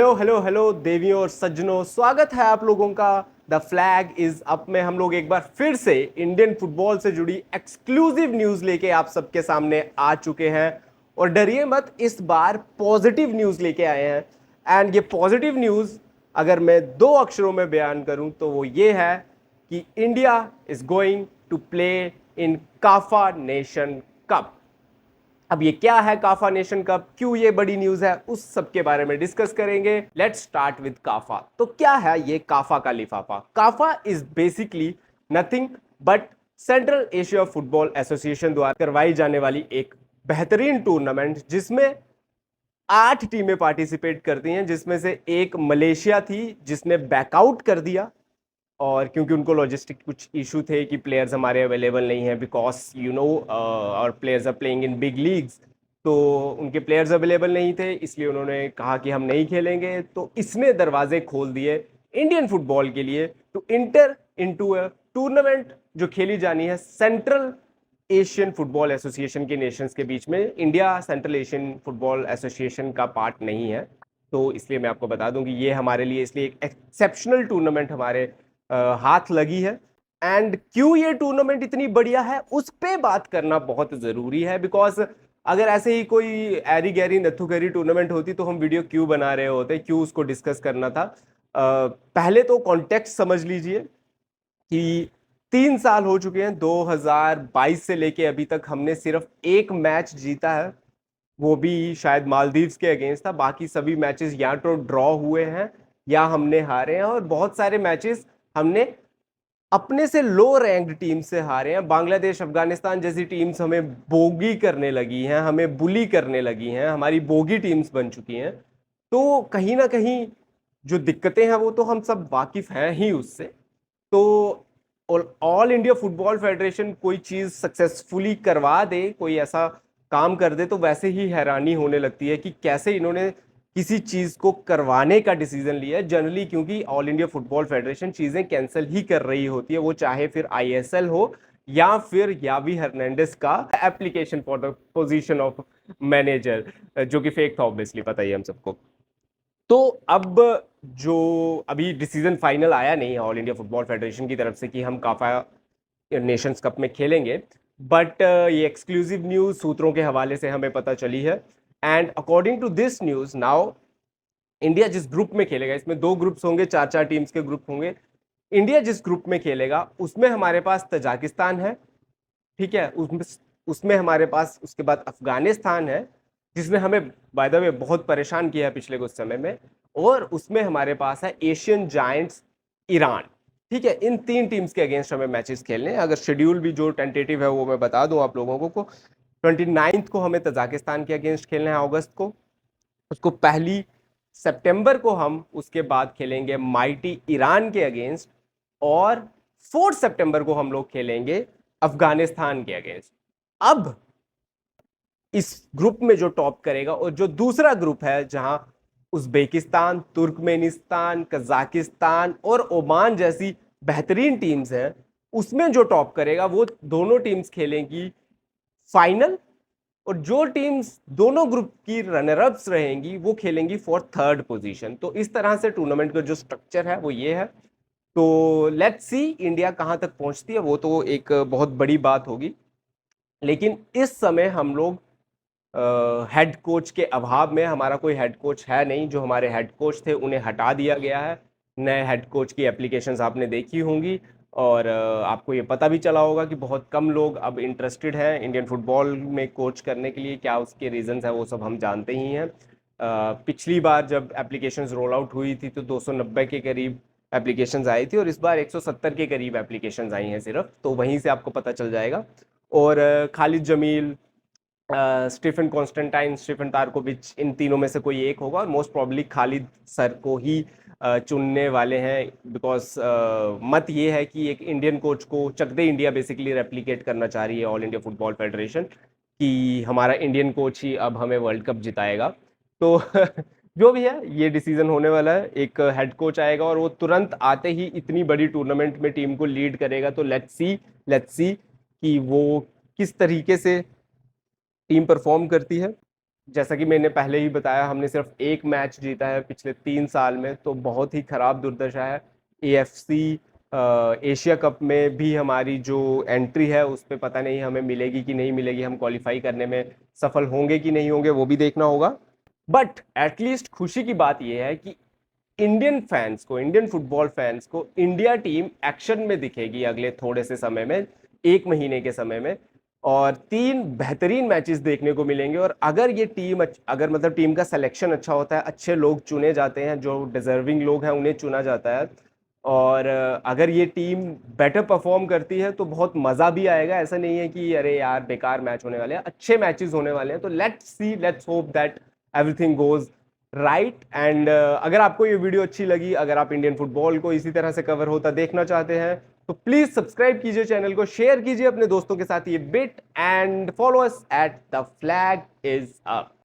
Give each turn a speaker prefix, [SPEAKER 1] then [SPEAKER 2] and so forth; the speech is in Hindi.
[SPEAKER 1] हेलो हेलो हेलो देवियों और सज्जनों, स्वागत है आप लोगों का द फ्लैग इज अप में। हम लोग एक बार फिर से इंडियन फुटबॉल से जुड़ी एक्सक्लूसिव न्यूज लेके आप सबके सामने आ चुके हैं। और डरिए मत, इस बार पॉजिटिव न्यूज लेके आए हैं। एंड ये पॉजिटिव न्यूज अगर मैं दो अक्षरों में बयान करूं तो वो ये है कि India is going to play in CAFA nation cup. अब ये क्या है काफा नेशन कप, क्यों ये बड़ी न्यूज है, उस सब के बारे में डिस्कस करेंगे। Let's start with CAFA. तो क्या है ये काफा का लिफाफा? CAFA is basically nothing but Central Asia Football Association द्वारा करवाई जाने वाली एक बेहतरीन टूर्नामेंट जिसमें 8 टीमें पार्टिसिपेट करती हैं, जिसमें से एक मलेशिया थी जिसने बैकआउट कर दिया। और क्योंकि उनको लॉजिस्टिक कुछ इशू थे कि प्लेयर्स हमारे अवेलेबल नहीं हैं, बिकॉज और players are playing in big leagues, तो उनके प्लेयर्स अवेलेबल नहीं थे, इसलिए उन्होंने कहा कि हम नहीं खेलेंगे। तो इसने दरवाजे खोल दिए इंडियन फुटबॉल के लिए to enter into a tournament जो खेली जानी है सेंट्रल एशियन फुटबॉल एसोसिएशन के नेशंस के बीच में। India central Asian football association का पार्ट नहीं है, तो इसलिए मैं आपको बता दूं कि ये हमारे लिए इसलिए एक एक्सेप्शनल टूर्नामेंट हमारे हाथ लगी है। एंड क्यों ये टूर्नामेंट इतनी बढ़िया है उस पे बात करना बहुत जरूरी है, बिकॉज अगर ऐसे ही कोई एरी गैरी नथु गैरी टूर्नामेंट होती तो हम वीडियो क्यों बना रहे होते, क्यों उसको डिस्कस करना था। पहले तो कॉन्टेक्स्ट समझ लीजिए कि 3 साल हो चुके हैं, 2022 से लेके अभी तक हमने सिर्फ एक मैच जीता है, वो भी शायद मालदीव्स के अगेंस्ट था। बाकी सभी मैचेस या तो ड्रॉ हुए हैं या हमने हारे हैं, और बहुत सारे मैचेस हमने अपने से लो रैंक्ड टीम से हारे हैं। बांग्लादेश, अफगानिस्तान जैसी टीम्स हमें बोगी करने लगी हैं, हमें बुली करने लगी हैं, हमारी बोगी टीम्स बन चुकी हैं। तो कहीं ना कहीं जो दिक्कतें हैं वो तो हम सब वाकिफ हैं ही उससे। तो ऑल इंडिया फुटबॉल फेडरेशन कोई चीज सक्सेसफुली करवा दे, कोई ऐसा काम कर दे, तो वैसे ही हैरानी होने लगती है कि कैसे इन्होंने किसी चीज को करवाने का डिसीजन लिया है। जनरली क्योंकि ऑल इंडिया फुटबॉल फेडरेशन चीजें कैंसिल ही कर रही होती है, वो चाहे फिर आईएसएल हो या फिर यावी हर्नांडिस का application for the position of manager, जो कि फेक था ऑब्वियसली, पता ही है हम सबको। तो अब जो अभी डिसीजन फाइनल आया नहीं है ऑल इंडिया फुटबॉल फेडरेशन की तरफ से कि हम काफा नेशंस कप में खेलेंगे, बट ये एक्सक्लूसिव न्यूज सूत्रों के हवाले से हमें पता चली है। And according to this news now India जिस ग्रुप में खेलेगा, इसमें 2 ग्रुप्स होंगे, 4 4 टीम्स के ग्रुप होंगे। इंडिया जिस ग्रुप में खेलेगा उसमें हमारे पास तजाकिस्तान है, ठीक है, उसमें उसमें हमारे पास उसके बाद अफगानिस्तान है, जिसने हमें बाय द वे बहुत परेशान किया है पिछले कुछ समय में। और उसमें हमारे पास है एशियन जायंट्स ईरान। ठीक है, इन 3 टीम्स के अगेंस्ट हमें मैचेस खेलने हैं। अगर शेड्यूल भी जो टेंटेटिव है वो मैं बता दूं आप लोगों को 29 को हमें तजाकिस्तान के अगेंस्ट खेलना है अगस्त को, उसको 1 सितंबर को हम उसके बाद खेलेंगे माइटी ईरान के अगेंस्ट, और 4 सितंबर को हम लोग खेलेंगे अफगानिस्तान के अगेंस्ट। अब इस ग्रुप में जो टॉप करेगा, और जो दूसरा ग्रुप है जहां उज्बेकिस्तान, तुर्कमेनिस्तान, कजाकिस्तान और ओमान जैसी बेहतरीन टीम्स हैं, उसमें जो टॉप करेगा वो दोनों टीम्स खेलेंगी फाइनल। और जो टीम्स दोनों ग्रुप की रनर अप्स रहेंगी वो खेलेंगी फॉर थर्ड पोजीशन। तो इस तरह से टूर्नामेंट का जो स्ट्रक्चर है वो ये है। तो लेट्स सी इंडिया कहां तक पहुंचती है, वो तो एक बहुत बड़ी बात होगी। लेकिन इस समय हम लोग हेड कोच के अभाव में, हमारा कोई हेड कोच है नहीं, जो हमारे हेड कोच थे उन्हें हटा दिया गया है। नए हेड कोच की एप्लीकेशंस आपने देखी होंगी, और आपको ये पता भी चला होगा कि बहुत कम लोग अब इंटरेस्टेड हैं इंडियन फुटबॉल में कोच करने के लिए। क्या उसके रीजंस है वो सब हम जानते ही हैं। पिछली बार जब एप्लीकेशंस रोल आउट हुई थी तो 290 के करीब एप्लीकेशंस आई थी, और इस बार 170 के करीब एप्लीकेशंस आई हैं सिर्फ, तो वहीं से आपको पता चल जाएगा। और Khalid Jamil, Stephen Constantine, Stephen Tarkovich, इन तीनों में से कोई एक होगा, और मोस्ट प्रॉब्ली खालिद सर को ही चुनने वाले हैं। बिकॉज मत ये है कि एक इंडियन कोच को चक दे इंडिया बेसिकली रेप्लिकेट करना चाह रही है ऑल इंडिया फुटबॉल फेडरेशन, कि हमारा इंडियन कोच ही अब हमें वर्ल्ड कप जिताएगा। तो जो भी है ये डिसीजन होने वाला है। एक हेड कोच आएगा और वो तुरंत आते ही इतनी बड़ी टूर्नामेंट में टीम को लीड करेगा। तो लेट्स सी कि वो किस तरीके से टीम परफॉर्म करती है। जैसा कि मैंने पहले ही बताया, हमने सिर्फ एक मैच जीता है पिछले 3 साल में, तो बहुत ही खराब दुर्दशा है। एएफसी एशिया कप में भी हमारी जो एंट्री है उस पे पता नहीं हमें मिलेगी कि नहीं मिलेगी, हम क्वालिफाई करने में सफल होंगे कि नहीं होंगे वो भी देखना होगा। बट एटलीस्ट खुशी की बात यह है कि इंडियन फैंस को, इंडियन फुटबॉल फैंस को इंडिया टीम एक्शन में दिखेगी अगले थोड़े से समय में, 1 महीने के समय में। और 3 बेहतरीन मैचेस देखने को मिलेंगे। और अगर ये टीम अगर मतलब टीम का सिलेक्शन अच्छा होता है, अच्छे लोग चुने जाते हैं, जो डिजर्विंग लोग हैं उन्हें चुना जाता है, और अगर ये टीम बेटर परफॉर्म करती है तो बहुत मजा भी आएगा। ऐसा नहीं है कि अरे यार बेकार मैच होने वाले हैं, अच्छे मैचेस होने वाले हैं। तो let's see, let's hope that everything goes right. And अगर आपको ये वीडियो अच्छी लगी, अगर आप इंडियन फुटबॉल को इसी तरह से कवर होता देखना चाहते हैं, तो प्लीज सब्सक्राइब कीजिए चैनल को, शेयर कीजिए अपने दोस्तों के साथ ये bit, and follow us at the flag is up.